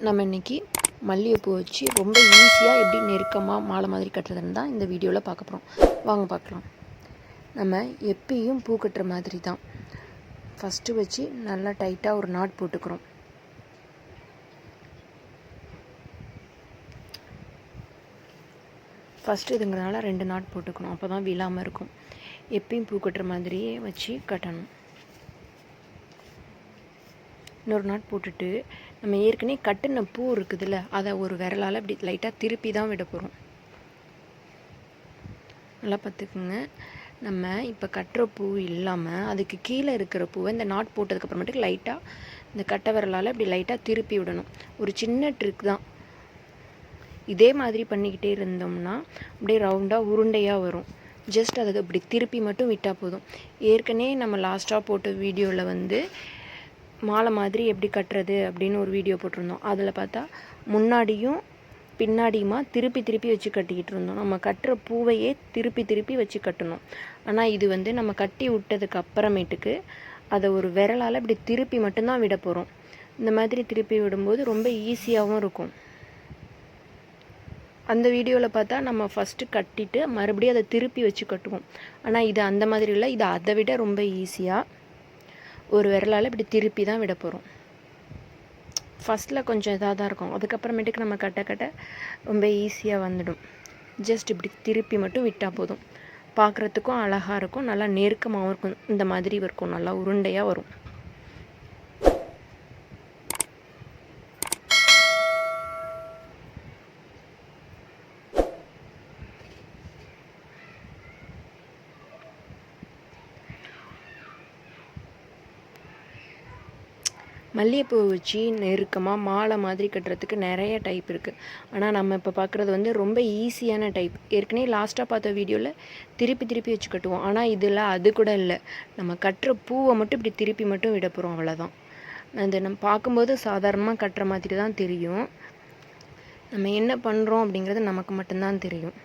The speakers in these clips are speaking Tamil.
நம்ம இன்றைக்கி மல்லிகைப்பூ வச்சு ரொம்ப ஈஸியாக எப்படி நெருக்கமாக மாலை மாதிரி கட்டுறதுன்னு தான் இந்த வீடியோவில் பார்க்க போகிறோம். வாங்க பார்க்கலாம். நம்ம எப்பயும் பூ கட்டுற மாதிரி தான் ஃபஸ்ட்டு வச்சு நல்லா டைட்டாக ஒரு நாட் போட்டுக்கிறோம். ஃபஸ்ட்டு இதுங்கிறதுனால 2 நாட் போட்டுக்கணும், அப்போ தான் விழாமல் இருக்கும். எப்பயும் பூ கட்டுற மாதிரியே வச்சு கட்டணும். இன்னொரு நாட் போட்டுட்டு நம்ம ஏற்கனவே கட்டின பூ இருக்குதுல்ல, அதை ஒரு விரலால் அப்படி லைட்டாக திருப்பி தான் விட போகிறோம். நல்லா பார்த்துக்குங்க. நம்ம இப்போ கட்டுற பூ இல்லாமல் அதுக்கு கீழே இருக்கிற பூவை இந்த நாட் போட்டதுக்கப்புறமேட்டுக்கு லைட்டாக இந்த கட்டை விரலால் அப்படி லைட்டாக திருப்பி விடணும். ஒரு சின்ன ட்ரிக் தான். இதே மாதிரி பண்ணிக்கிட்டே இருந்தோம்னா அப்படியே ரவுண்டாக உருண்டையாக வரும். ஜஸ்ட் அதை அப்படி திருப்பி மட்டும் விட்டால் போதும். ஏற்கனவே நம்ம லாஸ்ட்டாக போட்ட வீடியோவில் மாலை மாதிரி எப்படி கட்டுறது அப்படின்னு ஒரு வீடியோ போட்டிருந்தோம். அதில் பார்த்தா முன்னாடியும் பின்னாடியுமா திருப்பி வச்சு கட்டிக்கிட்டு இருந்தோம். நம்ம கட்டுற பூவையே திருப்பி வச்சு கட்டணும். ஆனால் இது நம்ம கட்டி விட்டதுக்கு அப்புறமேட்டுக்கு அதை ஒரு விரலால் இப்படி திருப்பி மட்டும்தான் விட போகிறோம். இந்த மாதிரி திருப்பி விடும்போது ரொம்ப ஈஸியாகவும் இருக்கும். அந்த வீடியோவில் பார்த்தா நம்ம ஃபஸ்ட்டு கட்டிட்டு மறுபடியும் அதை திருப்பி வச்சு கட்டுவோம். ஆனால் இது அந்த மாதிரி இல்லை. இது அதை விட ரொம்ப ஈஸியாக ஒரு விரலால் இப்படி திருப்பி தான் விட போகிறோம். ஃபஸ்ட்டில் கொஞ்சம் இதாக தான் இருக்கும். அதுக்கப்புறமேட்டுக்கு நம்ம கட்ட ரொம்ப ஈஸியாக வந்துடும். ஜஸ்ட் இப்படி திருப்பி மட்டும் விட்டால் போதும். பார்க்குறதுக்கும் அழகாக இருக்கும், நல்லா நெருக்கமாகவும் இருக்கும். இந்த மாதிரி இருக்கும், நல்லா உருண்டையாக வரும். மல்லிகைப்பூ வச்சு நெருக்கமாக மாலை மாதிரி கட்டுறதுக்கு நிறைய டைப் இருக்குது. ஆனால் நம்ம இப்போ பார்க்குறது ரொம்ப ஈஸியான டைப். ஏற்கனவே லாஸ்ட்டாக பார்த்த வீடியோவில் திருப்பி வச்சு கட்டுவோம். ஆனால் இதில் அது கூட இல்லை. நம்ம கட்டுற பூவை மட்டும் இப்படி திருப்பி மட்டும் விட போகிறோம், அவ்வளோதான். அது நம்ம பார்க்கும்போது சாதாரணமாக கட்டுற மாதிரி தான் தெரியும். நம்ம என்ன பண்ணுறோம் அப்படிங்கிறது நமக்கு மட்டும்தான் தெரியும்.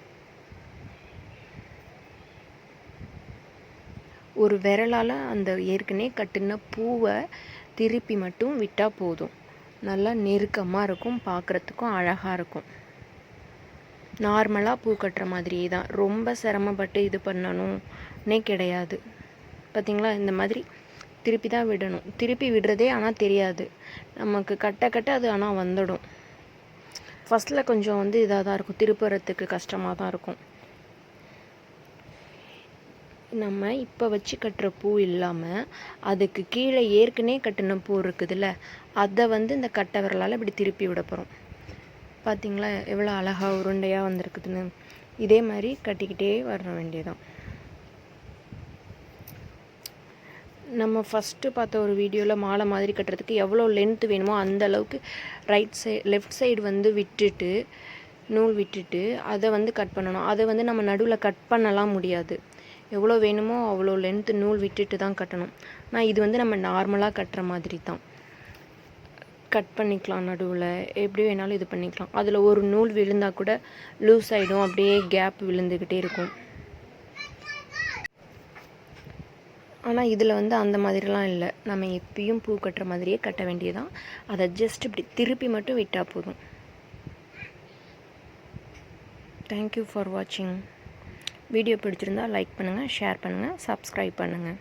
ஒரு விரலால் அந்த ஏற்கனவே கட்டின பூவை திருப்பி மட்டும் விட்டால் போதும். நல்லா நெருக்கமாக இருக்கும், பார்க்குறதுக்கும் அழகாக இருக்கும். நார்மலாக பூ கட்டுற மாதிரியே தான். ரொம்ப சிரமப்பட்டு இது பண்ணணும்னே கிடையாது. பார்த்திங்களா, இந்த மாதிரி திருப்பி தான் விடணும். திருப்பி விடுறதே ஆனால் தெரியாது நமக்கு. கட்ட அது ஆனால் வந்துடும். ஃபஸ்ட்டில் கொஞ்சம் இதாக தான் இருக்கும், திருப்புறத்துக்கு கஷ்டமாக தான் இருக்கும். நம்ம இப்போ வச்சு கட்டுற பூ இல்லாமல் அதுக்கு கீழே ஏற்கனவே கட்டின பூ இருக்குதுல்ல, அதை இந்த கட்டை விரலால் இப்படி திருப்பி விட போகிறோம். பார்த்திங்களா எவ்வளோ அழகாக உருண்டையாக வந்திருக்குதுன்னு. இதே மாதிரி கட்டிக்கிட்டே வர வேண்டியதான். நம்ம ஃபஸ்ட்டு பார்த்த ஒரு வீடியோவில் மாலை மாதிரி கட்டுறதுக்கு எவ்வளோ லென்த்து வேணுமோ அந்த அளவுக்கு லெஃப்ட் சைடு விட்டுட்டு நூல் விட்டுட்டு அதை கட் பண்ணணும். அதை நம்ம நடுவில் கட் பண்ணலாம் முடியாது. எவ்வளோ வேணுமோ அவ்வளோ லென்த்து நூல் விட்டுட்டு தான் கட்டணும். ஆனால் இது நம்ம நார்மலாக கட்டுற மாதிரி தான். கட் பண்ணிக்கலாம், நடுவில் எப்படி வேணாலும் இது பண்ணிக்கலாம். அதில் ஒரு நூல் விழுந்தால் கூட லூஸ் ஆகிடும், அப்படியே கேப் விழுந்துக்கிட்டே இருக்கும். ஆனால் இதில் அந்த மாதிரிலாம் இல்லை. நம்ம எப்பயும் பூ கட்டுற மாதிரியே கட்ட வேண்டியதான். அதை ஜஸ்ட் இப்படி திருப்பி மட்டும் விட்டால் போதும். தேங்க்யூ ஃபார் வாட்சிங். வீடியோ பிடிச்சிருந்தால் லைக் பண்ணுங்கள், ஷேர் பண்ணுங்கள், சப்ஸ்கிரைப் பண்ணுங்கள்.